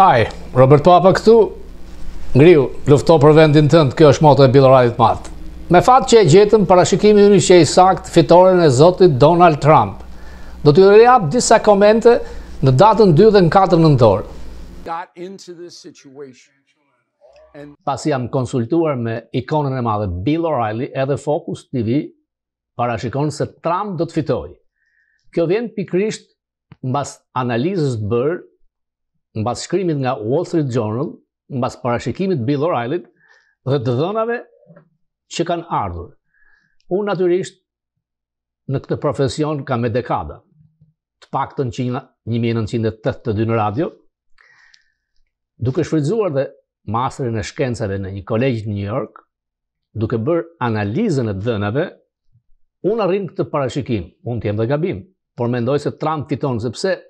Haj, Robert Papa këtu, ngriu, lufto për vendin tënd, kjo është moto e Bill O'Reillyt Mart. Me fat që e gjetëm parashikimin ynë që i sakt fitoren e zotit Donald Trump. Do t'ju jap disa komente në datën 2 dhe 4 nëntor. Pasi jam konsultuar me ikonën e madhe Bill O'Reilly, edhe Fokus TV parashikon se Trump do të fitojë. Kjo vjen pikrisht mbas analizës të bërë, mbas shkrimit nga Wall Street Journal, mbas parashikimit Bill O'Reillyt dhe të dhënave që kanë ardhur. Unë natyrisht në këtë profesion kam me dekada, të paktën që 1982 në radio, duke shfrytzuar dhe masterin e shkencave në një kolegj në New York, duke bërë analizën e dhënave, unë arrin këtë parashikim, unë t'jem dhe gabim, por mendoj se Trump fiton sepse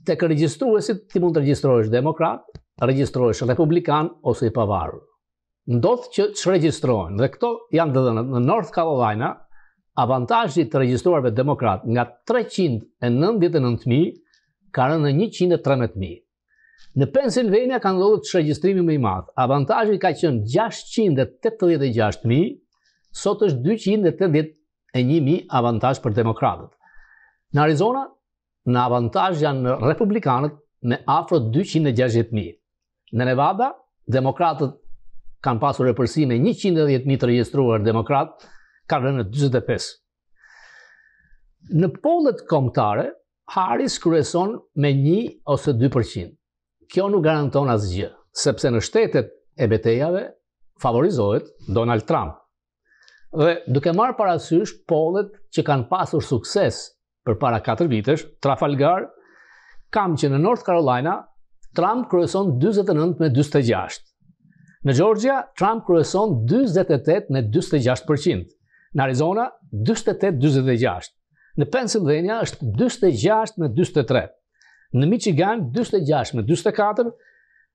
tek regjistruesit ti mund të regjistrohesh demokrat, regjistrohesh republikan ose i pavarur. Ndodh që ç'regjistrohen dhe këto janë të dhënat në North Carolina, avantazhi të regjistruarve demokrat nga 399.000 ka rënë në 113.000. Në Pennsylvania ka ndodhur ç'regjistrimi më i madh. Avantazhi ka qenë 686.000, sot është 281.000 avantazh për demokratët. Në Arizona, në avantazh janë republikanët me afro 260.000. Në Nevada, demokratët kanë pasur repërsi me 110.000 të regjistruar demokrat, kanë rënë në 45. Në pollet kombëtare, Harris kryeson me 1 ose 2%. Kjo nuk garanton asgjë, sepse në shtetet e betejave favorizohet Donald Trump. Dhe duke marrë parasysh pollet që kanë pasur sukses për para 4 vitesh, Trafalgar, kam që në North Carolina, Trump kryeson 29 me 46. Në Georgia, Trump kryeson 28 me 46%. Në Arizona, 28-26. Në Pennsylvania është 26 me 23. Në Michigan, 26 me 24.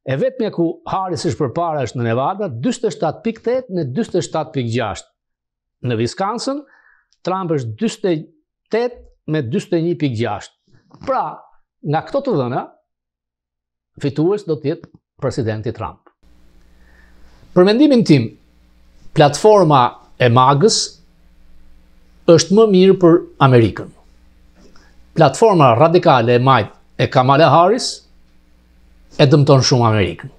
E vetmja ku Harris është përpara është në Nevada, 27.8 me 27.6. Në Wisconsin, Trump është 28 me 21.6. Pra, nga këto të dhëna, fitues do t'jetë presidenti Trump. Për mendimin tim, platforma e magës është më mirë për Amerikën. Platforma radikale e majt e Kamala Harris e dëmton shumë Amerikën.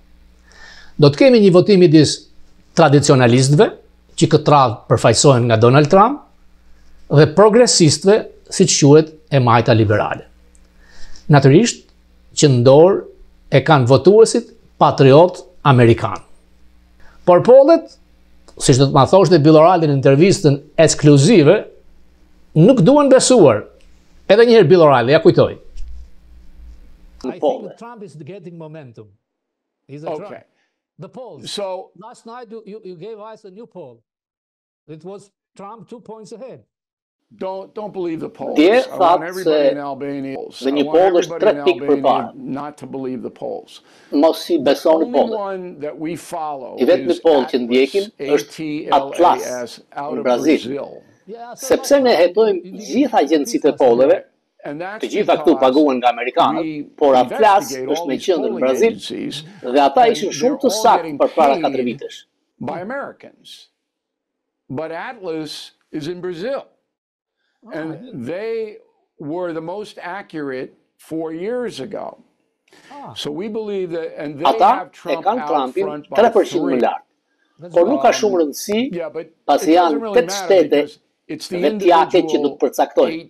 Do të kemi një votim midis tradicionalistëve, që këtë radhë përfaqësohen nga Donald Trump, dhe progresistëve, siç quhet e majta liberale. Natyrisht, që në dorë e kanë votuesit patriot amerikan. Por pollet, siç do të ma thoshte Bill O'Reilly në intervistën ekskluzive, nuk duan besuar. Edhe një herë Bill O'Reilly, ja kujtoj. I think Trump is getting momentum. Okay. The polls. So last night you gave us a new poll. It was Trump 2 points ahead. Don't believe the polls. Dje I want thatë everybody se in Albania. dhe një poll është 3 pikë përpara. Not to believe the polls. Mos i besoni Only pollet. one that we follow I vetmi is poll që ndjekim është Atlas në Brazil. Sepse ne hetojmë gjitha agjencitë e polleve, të gjitha këtu paguhen nga amerikanët, por Atlas është në qendër në Brazil dhe ata ishin shumë të saktë përpara 4 vitesh. By Americans. But Atlas is in Brazil. And they were the most accurate 4 years ago. So we believe that, and they have Trump out front by 3%. Më lartë. Por nuk ka shumë rëndësi, pasi janë 8 shtete vetjake që do të përcaktojnë.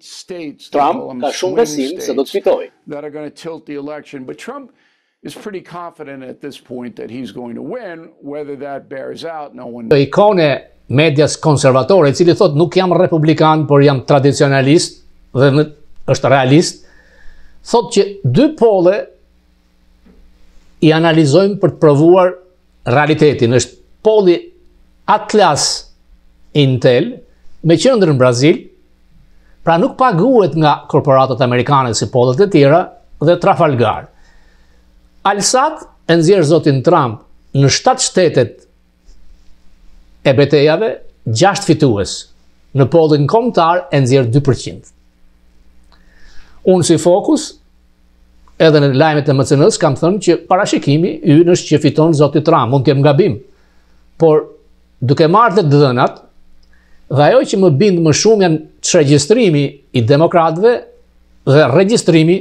Trump ka shumë besim se do të fitojë. That are going to tilt the election, but Trump is pretty confident at this point that he's going to win. Whether that bears out, no one knows. Ikone medias konservatore, i cili thot nuk jam republikan, por jam tradicionalist, dhe është realist, thot që dy pole i analizojmë për të provuar realitetin. Është poli Atlas Intel, me qendrën në Brazil, pra nuk paguhet nga korporatat amerikane si pollet e tjera, dhe Trafalgar. Alsat e nxjerr zotin Trump në 7 shtetet e betejave, 6 fitues. Në pollin kombëtar e nxjerr 2%. Unë si Fokus, edhe në lajmet e MCN-s kam thënë që parashikimi ynë është që fiton zoti Trump, mund të kem gabim. Por duke marrë të dhënat, dhe ajo që më bind më shumë janë regjistrimi i demokratëve dhe regjistrimi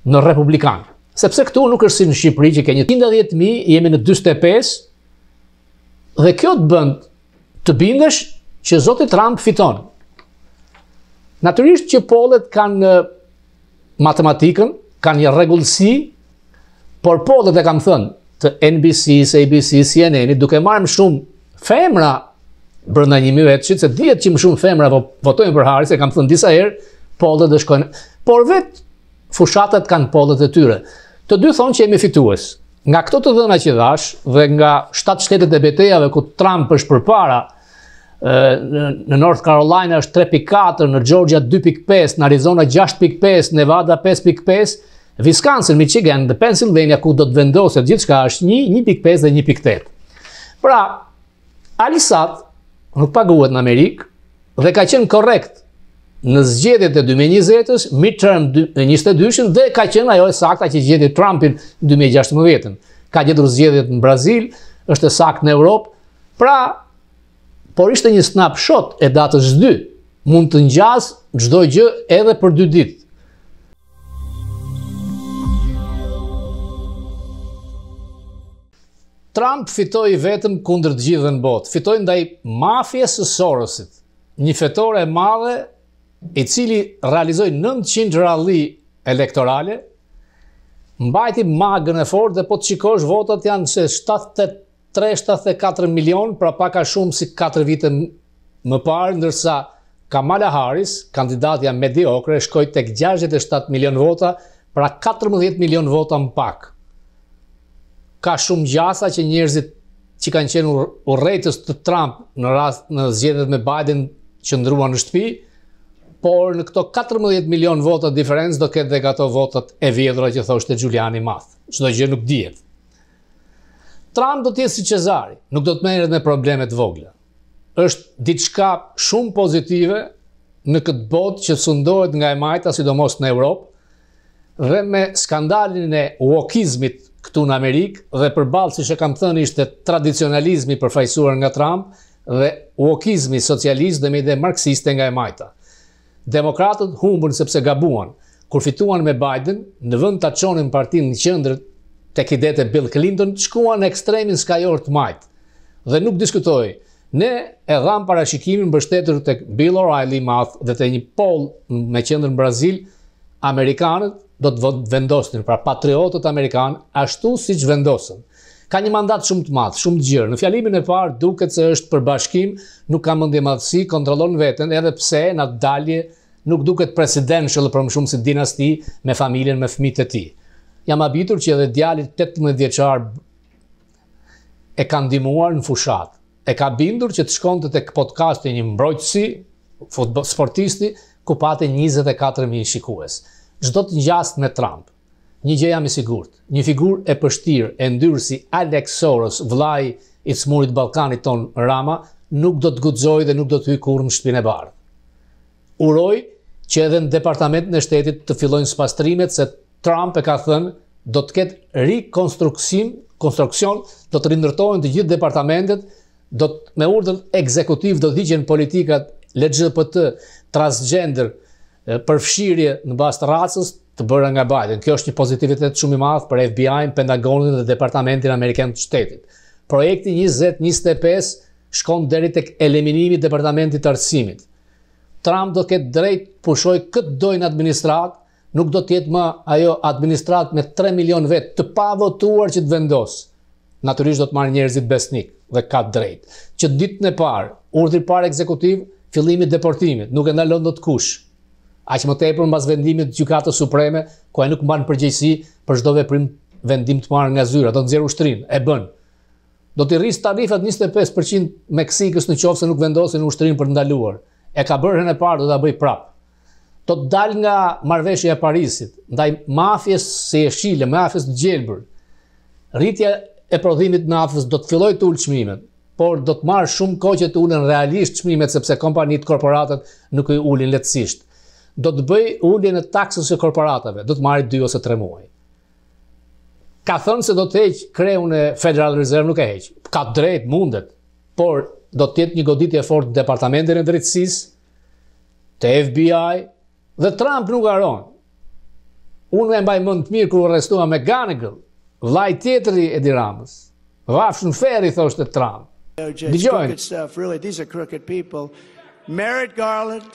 në republikanë. Sepse këtu nuk është si në Shqipëri që ke 110.000, jemi në 45, dhe kjo të bënd të bindesh që zoti Trump fiton. Natyrisht që pollet kanë matematikën, kanë një rregullsi, por pollet e kam thënë të NBC-s, ABC-s, CNN-it, duke marrë më shumë femra brenda 1 vetë, se dihet që më shumë femra votojnë për Harris, e kam thënë disa herë, pollet dhe shkojnë. Por vetë fushatat kanë pollet e tyre. Të dy thonë që jemi fitues. Nga këto të dhëna që dhash, dhe nga 7 shtetet e betejave ku Trump është përpara, në North Carolina është 3.4, në Georgia 2.5, në Arizona 6.5, Nevada 5.5, Wisconsin, Michigan dhe Pennsylvania ku do të vendoset gjithçka është 1.5 dhe 1.8. Pra, alisat nuk paguhet në Amerikë dhe ka qenë korrekt në zgjedhjet e 2020-s, midterm 22-shin, dhe ka qenë ajo e sakta që gjeti Trumpin 2016. Ka gjetur zgjedhjet në Brazil, është e saktë në Europë. Pra, por ishte një snapshot e datës 2. Mund të ngjas çdo gjë edhe për 2 ditë. Trump fitoi vetëm kundër të gjithëve në botë. Fitoi ndaj mafias së Sorosit, një fetore e madhe i cili realizoi 900 ralli elektorale, mbajti magën e fortë, dhe po të shikosh votat janë se 73-74 milion, pra pak a shumë si 4 vite më parë, ndërsa Kamala Harris, kandidatja mediokre, shkoi tek 67 milion vota, pra 14 milion vota më pak. Ka shumë gjasa që njerëzit që kanë qenë urrejtës të Trump në zgjedhjet me Biden qëndruan në shtëpi, por në këto 14 milion vota diferencë do ketë dhe ato votat e vjedhura që thoshte Giuliani Math. Çdo gjë nuk dihet. Trump do të jetë si Cezari, nuk do të merret me problemet vogla. Është diçka shumë pozitive në këtë botë që sundohet nga e majta, sidomos në Europë, dhe me skandalin e wokizmit këtu në Amerikë, dhe përballë, siç e kam thënë, ishte tradicionalizmi përfaqësuar nga Trump dhe wokizmi socialist dhe me ide marksiste nga e majta. Demokratët humbën sepse gabuan. Kur fituan me Biden, në vend ta çonin partinë në qendër tek idetë e Bill Clinton, shkuan në ekstremin skajor të majtë. Dhe nuk diskutoi. Ne e dham parashikimin mbështetur tek Bill O'Reilly Math dhe te një poll me qendër në Brazil, amerikanët do të vendosin, pra patriotët amerikanë, ashtu siç vendosën. Ka një mandat shumë të madh, shumë të gjerë. Në fjalimin e parë duket se është për bashkim, nuk ka mendje madhësi, kontrollon veten, edhe pse në atë dalje nuk duket presidential për më shumë si dinasti me familjen, me fëmijët e tij. Jam habitur që edhe djali 18 vjeçar e ka ndihmuar në fushat. E ka bindur që të shkonte tek podcasti një mbrojtësi, sportisti, ku pati 24.000 shikues. Çdo të ngjast me Trump. Një gjë jam i sigurt, një figurë e pështirë, e ndyrë si Alex Soros, vllai i smurit Ballkanit ton Rama, nuk do të guxojë dhe nuk do të hyjë kurrë në shtëpinë e bardhë. Uroj që edhe në departamentin e shtetit të fillojnë spastrimet, se Trump e ka thënë do të ketë konstruksion, do të rindërtohen të gjithë departamentet, me urdhër ekzekutiv do të hiqen politikat LGBT, transgender, përfshirje në bazë të racës të bëra nga Biden. Kjo është një pozitivitet shumë i madh për FBI-n, Pentagonin dhe Departamentin Amerikan të Shtetit. Projekti 2025 shkon deri tek eliminimi i Departamentit të Arsimit. Trump do ketë drejt pushoj këtë dojnë administratë, nuk do të jetë më ajo administratë me 3 milion vetë të pavotuar që të vendosë. Natyrisht do të marrë njerëzit besnik dhe ka drejt. Që ditën e parë, urdhri parë ekzekutiv, fillimi i deportimit, nuk e ndalon dot kush. Aq më tepër mbas vendimit të Gjykatës Supreme, ku ai nuk mban përgjegjësi për çdo veprim vendim të marrë nga zyra, do të nxjerrë ushtrinë, e bën. Do t'i rrisë tarifat 25% Meksikës në qoftë se nuk vendosin ushtrinë për të ndaluar. E ka bërë herën e parë, do ta bëj prapë. Do të dalë nga marrëveshja e Parisit, ndaj mafjes se e shile, mafjes të gjelbër. Rritja e prodhimit të naftës do të fillojë të ulë çmimet, por do të marrë shumë kohë që të ulen realisht çmimet sepse kompanitë, korporatat nuk i ulin lehtësisht. Do të bëj uljen e taksës së korporatave, do të marrë 2 ose 3 muaj. Ka thënë se do të heq kreun e Federal Reserve, nuk e heq. Ka drejt, mundet, por do të jetë një goditje e fortë në Departamentin e Drejtësisë, të FBI, dhe Trump nuk haron. Unë e mbaj mend të mirë kur arrestua McGonigal, vllai tjetri e Ramës. Vafshën ferri, thoshte Trump. Crooked stuff, really. These are crooked people. Merrick Garland,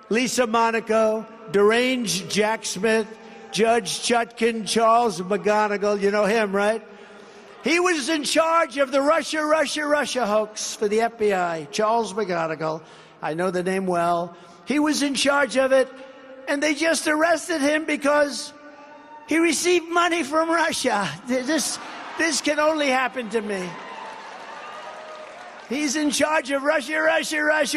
Lisa Monaco, deranged Jack Smith, Judge Chutkin, Charles McGonigal, you know him, right? He was in charge of the Russia hoax for the FBI, Charles McGonigal. I know the name well. He was in charge of it, and they just arrested him because he received money from Russia. This can only happen to me. He's in charge of Russia.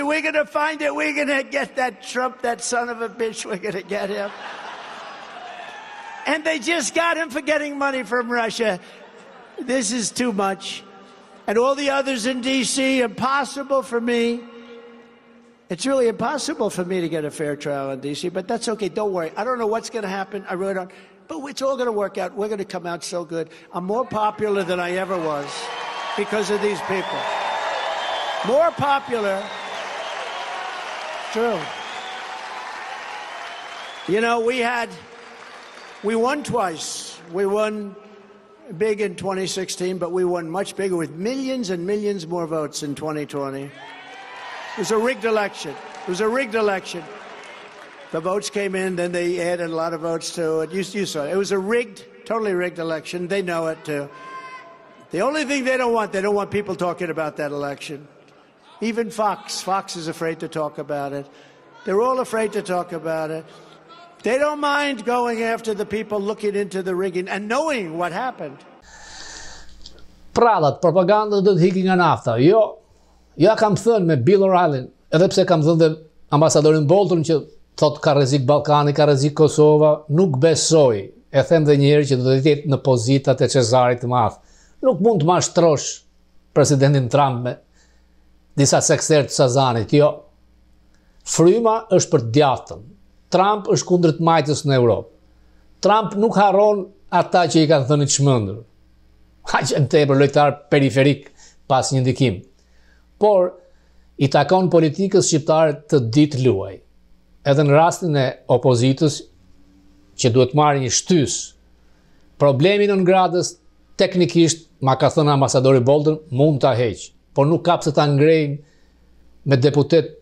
We're going to find it. We're going to get that Trump, that son of a bitch. We're going to get him. And they just got him for getting money from Russia. This is too much. And all the others in D.C., impossible for me. It's really impossible for me to get a fair trial in D.C., but that's okay. Don't worry. I don't know what's going to happen. I really don't. But it's all going to work out. We're going to come out so good. I'm more popular than I ever was because of these people. More popular. True. You know, we won twice. We won big in 2016, but we won much bigger with millions and millions more votes in 2020. It was a rigged election. It was a rigged election. The votes came in, then they added a lot of votes to it. You saw it. It was a rigged, totally rigged election. They know it too. The only thing they don't want people talking about that election. Even Fox is afraid to talk about it. They're all afraid to talk about it. They don't mind going after the people looking into the rigging and knowing what happened. Prallat, propaganda do të hiki nga nafta. Jo kam thënë me Bill O'Reilly, edhe pse kam thënë dhe ambasadorin Bolton që thot ka rrezik Ballkani, ka rrezik Kosova, nuk besoj. E them dhe një herë që do të jetë në pozitat e Cezarit të Madh. Nuk mund të mashtrosh presidentin Trump me disa sekser të Sazanit. Jo. Fryma është për djathtën. Trump është kundër majtës në Europë. Trump nuk harron ata që i kanë thënë të çmendur. Aq e tepër lojtar periferik pas një ndikim. Por i takon politikës shqiptare të ditë luaj. Edhe në rastin e opozitës që duhet marrë një shtys. Problemi në ngradës teknikisht, ma ka thënë ambasadori Bolton, mund ta heq, por nuk ka pse ta ngrejnë me deputet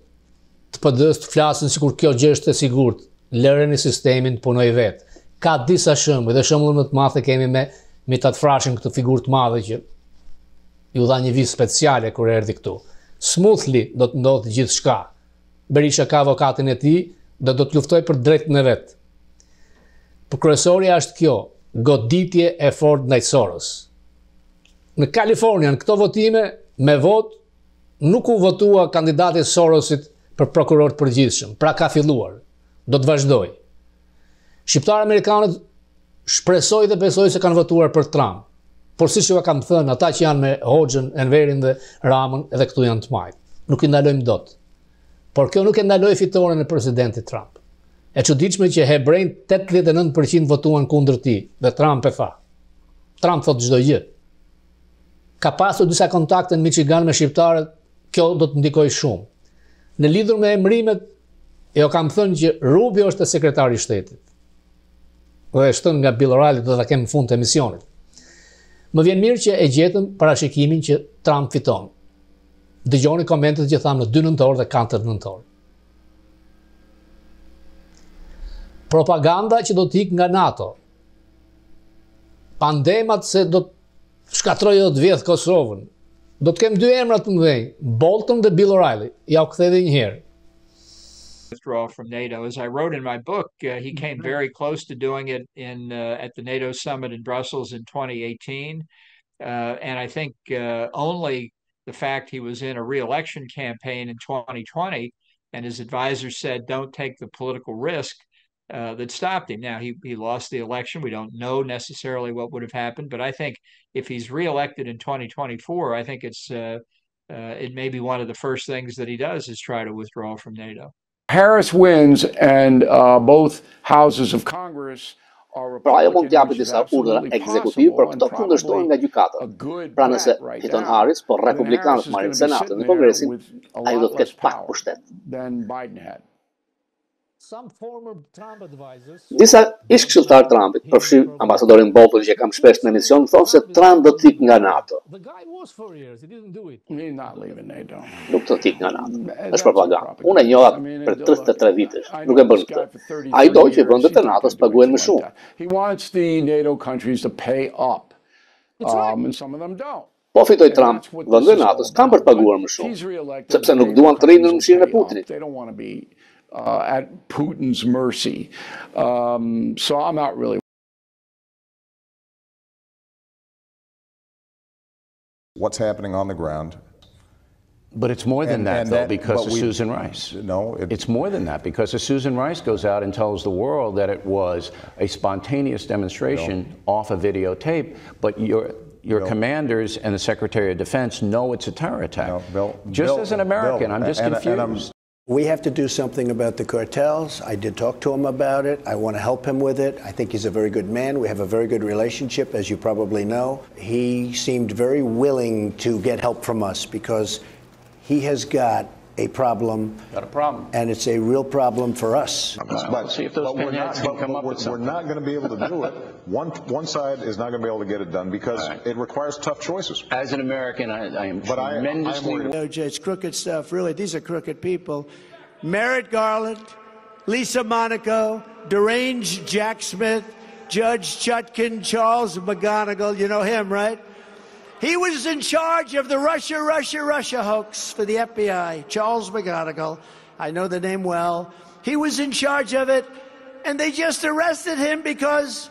të PD-s të flasin sikur kjo gjë është e sigurt. Lëreni sistemin të punoj vetë. Ka disa shembuj dhe shembull më të madh kemi me Mitat Frashin, këtë figurë të madhe që ju dha një vizë speciale kur erdhi këtu. Smoothly do të ndodhë gjithçka. Berisha ka avokatin e tij dhe do të luftoj për drejtën e vet. Por kryesorja është kjo, goditje e fortë ndaj Soros. Në Kalifornia, në këto votime, me vot, nuk u votua kandidati Sorosit për prokuror të përgjithshëm, pra ka filluar. Do të vazhdoj. Shqiptarë amerikanët shpresoj dhe besoj se kanë votuar për Trump. Por siç ju kam thënë, ata që janë me Hoxhën, Enverin dhe Ramën, edhe këtu janë të majtë. Nuk i ndalojmë dot. Por kjo nuk e ndaloi fitoren e presidentit Trump. E çuditshme që hebrejt 89% votuan kundër tij dhe Trump e tha. Trump thot çdo gjë. Ka pasur disa kontakte në Michigan me shqiptarët, kjo do të ndikojë shumë. Në lidhur me emrimet, jo kam thënë që Rubio është sekretari i shtetit. Dhe shtën nga Bill O'Reilly do ta kem në fund të emisionit. Më vjen mirë që e gjetëm parashikimin që Trump fiton. Dëgjoni komentet që tham në 2 nëntor dhe 4 nëntor. Propaganda që do t'ik nga NATO. Pandemat se do të shkatrojë dhe të vjedh Kosovën. Do të kem 2 emra të mëdhenj, Bolton dhe Bill O'Reilly. Ja u kthej edhe një herë. withdraw from NATO. As I wrote in my book, he came very close to doing it at the NATO summit in Brussels in 2018. And I think only the fact he was in a re-election campaign in 2020 and his advisors said, don't take the political risk, that stopped him. Now, he lost the election. We don't know necessarily what would have happened, but I think if he's reelected in 2024, I think it may be one of the first things that he does is try to withdraw from NATO. Harris wins and both houses of Congress Pra ajo mund t'japet disa urdhra ekzekutive për këto kundërshtojnë nga gjykata. Pra nëse fiton Harris, por republikanët marrin Senatin dhe Kongresin, ai do të ketë pak pushtet. Disa ish-këshilltar Trumpit, përfshi ambasadorin Bolton që kam shpesh në emision, thonë se Trump do të ikë nga NATO. Nuk do të ikë nga NATO. Është propagandë. Unë e njoha për 33 vitesh, nuk e bën këtë. Ai do që vendet e NATO-s paguajnë më shumë. He wants the NATO countries to pay up. And some of them don't. Po fitoj Trump, vendet e NATO-s kanë për të paguar më shumë, sepse nuk duan të rrinë në mëshirën e Putinit. They don't want to be at Putin's mercy. So I'm not really. What's happening on the ground. But it's more than that, though, because of Susan Rice. No. It's more than that, because Susan Rice goes out and tells the world that it was a spontaneous demonstration off a videotape, but your commanders and the Secretary of Defense know it's a terror attack. Just as an American, I'm just confused. We have to do something about the cartels. I did talk to him about it. I want to help him with it. I think he's a very good man. We have a very good relationship, as you probably know. He seemed very willing to get help from us because he has got a problem. Got a problem. And it's a real problem for us. But see if those pinheads can come up with something. We're not going to be able to do it. One side is not going to be able to get it done because it requires tough choices. As an American, I am tremendously... It's crooked stuff, really. These are crooked people. Merrick Garland, Lisa Monaco, deranged Jack Smith, Judge Chutkin, Charles McGonigal. You know him, right? He was in charge of the Russia hoax for the FBI, Charles McGonigal. I know the name well. He was in charge of it, and they just arrested him because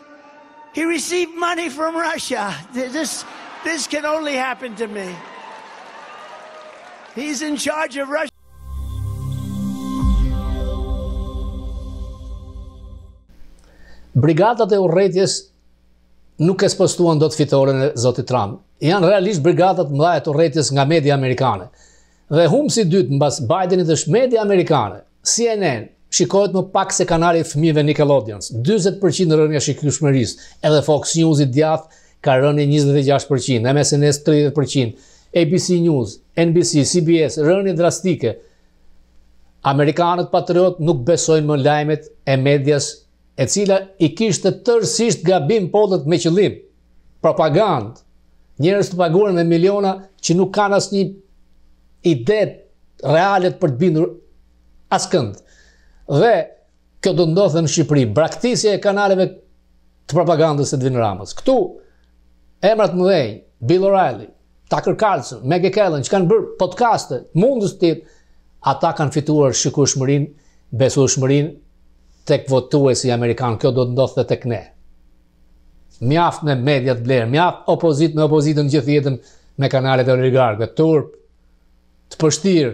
he received money from Russia. This can only happen to me. He's in charge of Russia. Brigadat e urrëties nuk e spostuan dot fitoren e zotit Trump. Janë realisht brigadat mëdha të urrëties nga media amerikane. Dhe humsi i dytë mbas Bidenit është media amerikane. CNN shikohet më pak se kanali i fëmijëve Nickelodeon. 40% rënja shikueshmërisë. Edhe Fox News i djathtë ka rënje 26%, MSNBC 30%, ABC News, NBC, CBS rënje drastike. Amerikanët patriot nuk besojnë më lajmet e medias e cila i kishte tërësisht gabim podët me qëllim, propagandë, njerëz të paguar me miliona që nuk kanë asnjë ide reale për të bindur askënd. Dhe kjo do ndodhë në Shqipëri, braktisja e kanaleve të propagandës së Edwin Ramës. Këtu emrat mëdhenj, Bill O'Reilly, Tucker Carlson, Megyn Kelly, që kanë bërë podcaste, mundës të tjetë, ata kanë fituar shikueshmërinë, besueshmërinë tek votuesi amerikan. Kjo do të ndodhë dhe tek ne. Mjaft me mediat blerë, mjaft me opozitën gjithë jetën me kanalet e oligarkëve, turp, të pështirë,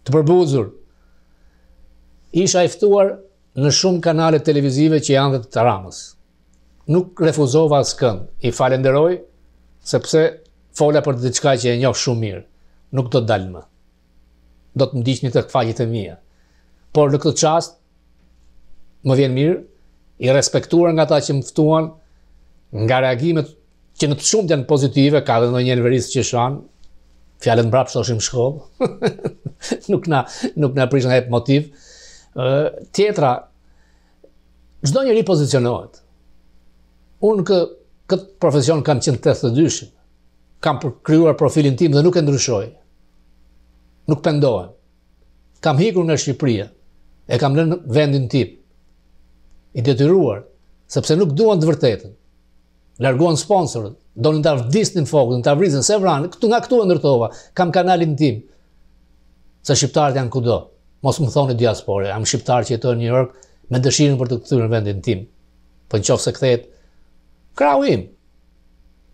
të përbuzur. Isha i ftuar në shumë kanale televizive që janë dhe të Ramës. Nuk refuzova askënd. I falenderoj sepse fola për diçka që e njoh shumë mirë. Nuk do të dalë më. Do të ndiqni tek faqet e mia. Por në këtë çast më vjen mirë, i respektuar nga ata që më ftuan, nga reagimet që në të shumt janë pozitive, ka dhe ndonjë njerëz që shanë, fjalën mbrapsht thoshim shkollë. nuk na prish nga hep motiv. Tjetra, çdo njeri pozicionohet. Unë këtë profesion kam qenë 82, kam krijuar profilin tim dhe nuk e ndryshoj. Nuk pendohem. Kam hikur nga Shqipëria, e kam lënë vendin tim. I detyruar, sepse nuk duan të vërtetën. Larguan sponsorët, donin ta vdisnin Fokun, ta vrisin, se vranë, nga këtu e ndërtova, kam kanalin tim. Se shqiptarët janë kudo. Mos më thoni diaspore, jam shqiptar që jetoj në New York me dëshirën për të kthyer në vendin tim. Po nëse kthehet krau im,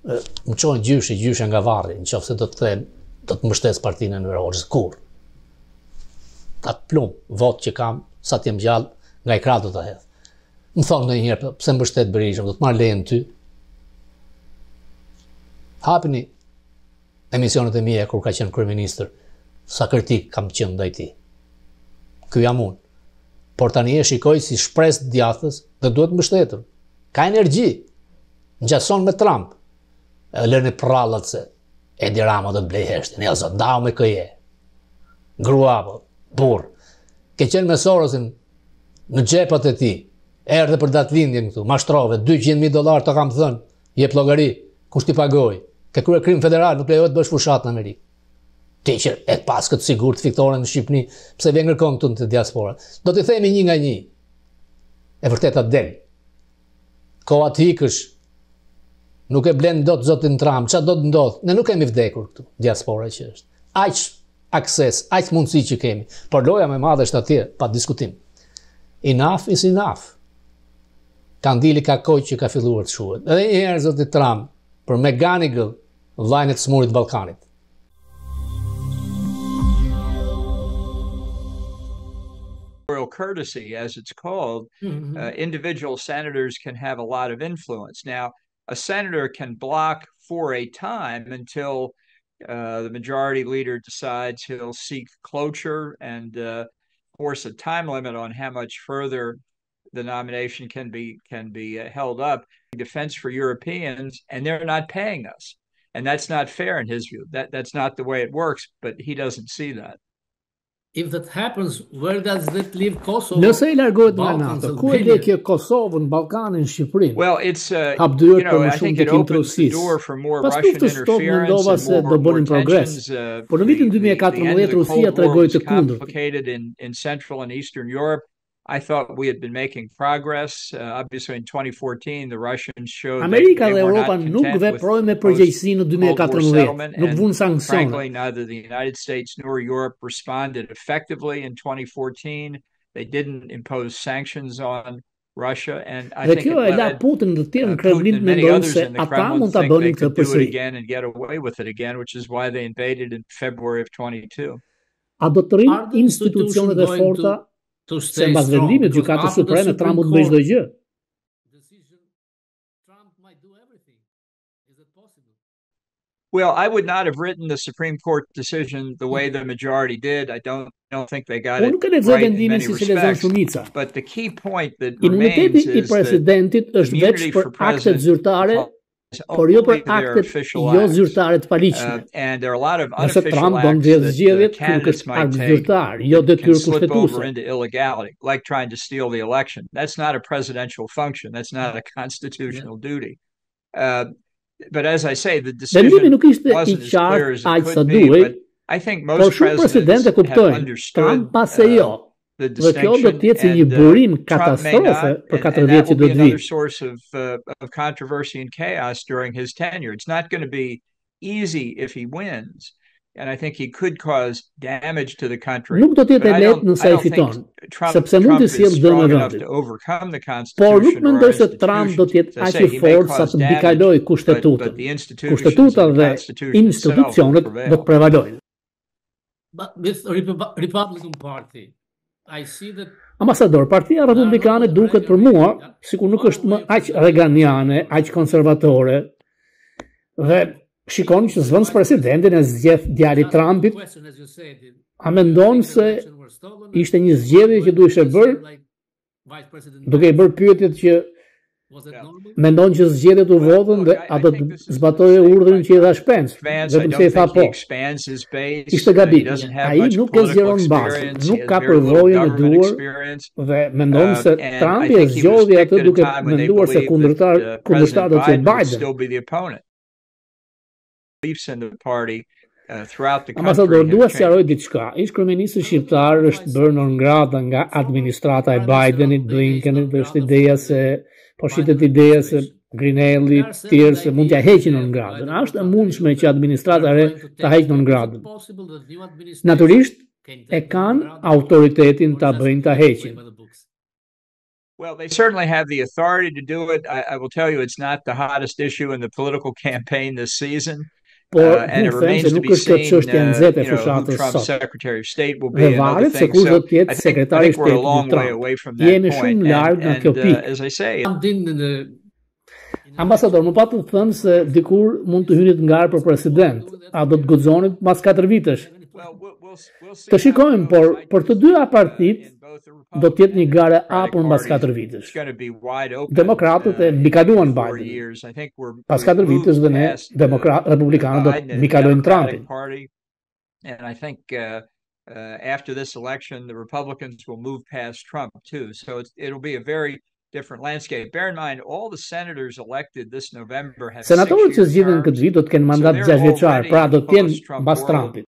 më çon gjyshe nga varri, nëse do të kthehen, do të mbështes partinë në Hoxhës kurr. Atë plumb, votë që kam, sa të jem gjallë, nga i krah do ta hedh. Më thonë ndonjëherë, pse mbështet Berishën, do të marr lejen ty. Hapini emisionet e mia kur ka qenë kryeministër, sa kritik kam qenë ndaj tij. Ky jam unë. Por tani e shikoj si shpresë djathtas dhe duhet mbështetur. Ka energji. Ngjason me Trump. E lënë prallat se Edi Rama do të blej heshtin. Ja zot, ndau me këje. Grua apo burr. Ke qenë me Sorosin në xhepat e tij. Erdhe për datëlindjen këtu, mashtrove, $200,000 të kam thënë, jep llogari, kush t'i pagoj? Ke kryer krim federal, nuk lejohet bësh fushat në Amerikë. Ti që e pas këtë sigurt fiktore në Shqipëri, pse vjen ngarkon këtu në diaspora. Do t'i themi një nga një. E vërteta del. Koha të ikësh, nuk e blen dot zotin Trump, çfarë do të ndodh? Ne nuk kemi vdekur këtu, diaspora që është. Aq akses, aq mundësi që kemi, por loja më e madhe është atje, pa diskutim. Enough is enough. Kandili ka kohë që ka filluar të shuhet. Edhe një herë zoti Trump për McGonigal, vllajën e të smurit Ballkanit. Courtesy, as it's called, individual senators can have a lot of influence. Now, a senator can block for a time until the majority leader decides he'll seek cloture and force a time limit on how much further the nomination can be held up. Defense for Europeans, and they're not paying us, and that's not fair in his view. That's not the way it works, but he doesn't see that. If that happens, where does that leave Kosovo? Nëse i largohet nga NATO, ku e le kjo Kosovën, Ballkanin, Shqipërinë? Well, it's I think it opens the door for more Russian interference and more tensions. Por në vitin 2014 Rusia tregoi të kundërt. Complicated in Central and Eastern Europe. I thought we had been making progress. Obviously, in 2014, the Russians showed Amerika dhe Europa nuk veprojnë me përgjegjësi në 2014, nuk vunë sanksione. Frankly, neither the United States nor Europe responded effectively in 2014. They didn't impose sanctions on Russia, and I think kjo e la Putin dhe tjerë në Kremlin mendojnë se ata mund ta bënin këtë përsëri. Again and get away with it again, which is why they invaded in February of 22. A do të rrinë institucionet e forta se mbas vendimit gjykatës supreme Trump mund të bëjë çdo gjë. Well, I would not have written the Supreme Court decision the way the majority did. I don't think they got it right in many respects. But the key point that remains is that immunity for president por jo për aktet jo zyrtare të paligjshme. Nëse Trump do ndjedh zgjedhjet, nuk është akt zyrtar, jo detyrë kushtetuese. Like trying to steal the election. That's not a presidential function. That's not a constitutional duty. But as I say, the decision wasn't as clear as it could be, but I think most presidents have understood the distinction, and Trump may not, and that will be another source of controversy and chaos during his tenure. It's not going to be easy if he wins, and I think he could cause damage to the country. Nuk do të jetë lehtë nëse ai fiton, sepse mund të sjellë dëm në vendin. Por nuk mendoj se Trump do të jetë aq i fortë sa të mbikëqyrojë kushtetutën. Kushtetuta dhe institucionet do të prevalojnë. But with Republican Party, I see that Ambasador, Partia Republikane duket për mua sikur nuk është më aq reganiane, aq konservatore. Dhe shikoni që zvëndës presidentin e zgjedh djali Trumpit, a mendon se ishte një zgjedhje që duhej bërë, duke i bërë pyetjet që mendon që zgjedhjet u votën dhe a do të zbatojë urdhrin që i dha Spence, vetëm se i tha po. Ishte gabim. Ai nuk e zgjeron bazën, nuk ka përvojën e duhur dhe mendon se Trumpi e zgjodhi atë duke menduar se kundërshtar do të jetë Biden. Ambasador, dua sqaroj diçka. Ish kryeministri shqiptar është bërë non grata nga administrata e Bidenit, Blinkenit, dhe është ideja se po shitet ideja se Grinelli, tjerë se mund t'ja heqin non gradën. A është e mundshme që administrata e re ta heqë non gradën? Natyrisht, e kanë autoritetin ta bëjnë ta heqin. Well, they certainly have the authority to do it. I will tell you, it's not the hottest issue in the political campaign this season. And it remains to be seen, who Trump's Secretary of State will be and other things. So I think we're a long way away from that point. And as I say, Ambasador, më pat të thënë se dikur mund të hyrit ngarë për president. A do të guxonit mas 4 vitesh? Të shikojmë, por për të dyja partitë do të jetë një gare hapur mbas 4 vitesh. Demokratët e mbikaluan Biden. Pas 4 vitesh dhe ne, republikanët, do të mbikalojnë Trumpin. And I think after this election, the Republicans will move past Trump too. So it'll be a very different landscape. Bear in mind, all the senators elected this November have 6-year terms. Senatorët që zgjidhen këtë vit do të kenë mandat 6 vjeçar, pra do të jenë mbas Trumpit.